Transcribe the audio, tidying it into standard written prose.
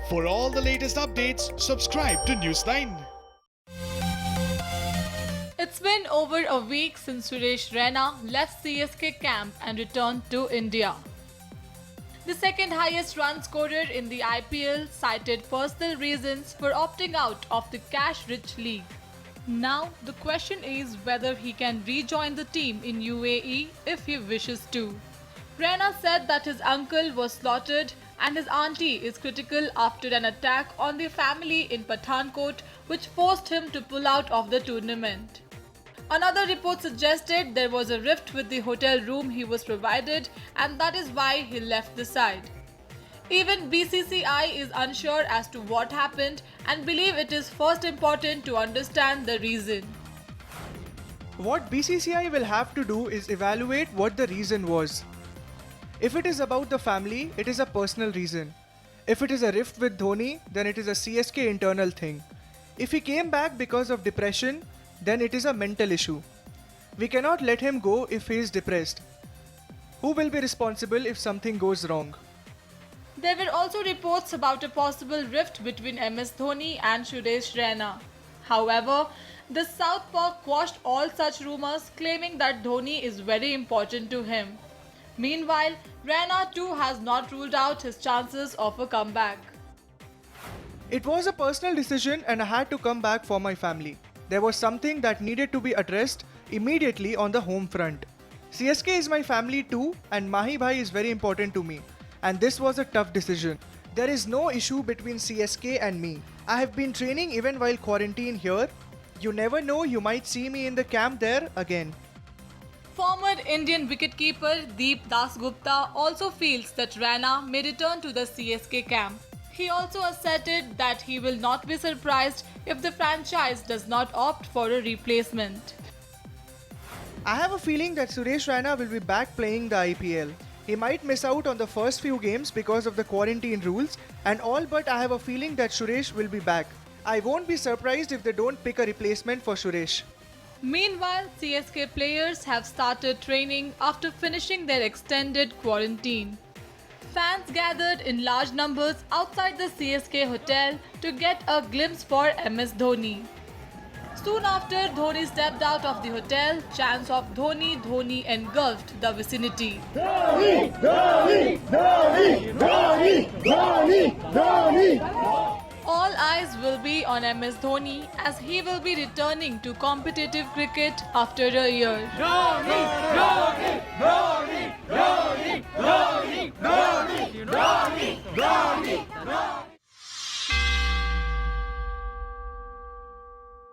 For all the latest updates, subscribe to Newsline. It's been over a week since Suresh Raina left CSK camp and returned to India. The second highest run scorer in the IPL cited personal reasons for opting out of the cash-rich league. Now, the question is whether he can rejoin the team in UAE if he wishes to. Raina said that his uncle was slaughtered and his auntie is critical after an attack on their family in Pathankot, which forced him to pull out of the tournament. Another report suggested there was a rift with the hotel room he was provided, and that is why he left the side. Even BCCI is unsure as to what happened and believe it is first important to understand the reason. What BCCI will have to do is evaluate what the reason was. If it is about the family, it is a personal reason. If it is a rift with Dhoni, then it is a CSK internal thing. If he came back because of depression, then it is a mental issue. We cannot let him go if he is depressed. Who will be responsible if something goes wrong? There were also reports about a possible rift between MS Dhoni and Suresh Raina. However, the Southpaw quashed all such rumors, claiming that Dhoni is very important to him. Meanwhile, Raina too has not ruled out his chances of a comeback. It was a personal decision and I had to come back for my family. There was something that needed to be addressed immediately on the home front. CSK is my family too, and Mahi Bhai is very important to me. And this was a tough decision. There is no issue between CSK and me. I have been training even while quarantine here. You never know, you might see me in the camp there again. Former Indian wicketkeeper Deep Dasgupta also feels that Raina may return to the CSK camp. He also asserted that he will not be surprised if the franchise does not opt for a replacement. I have a feeling that Suresh Raina will be back playing the IPL. He might miss out on the first few games because of the quarantine rules and all, but I have a feeling that Suresh will be back. I won't be surprised if they don't pick a replacement for Suresh. Meanwhile, CSK players have started training after finishing their extended quarantine. Fans gathered in large numbers outside the CSK hotel to get a glimpse for MS Dhoni. Soon after Dhoni stepped out of the hotel, chants of Dhoni, Dhoni engulfed the vicinity. Dhoni, Dhoni, Dhoni, Dhoni, Dhoni, Dhoni. All eyes will be on MS Dhoni as he will be returning to competitive cricket after a year. Dhoni, Dhoni, Dhoni, Dhoni, Dhoni, Dhoni, Dhoni, Dhoni, Dhoni.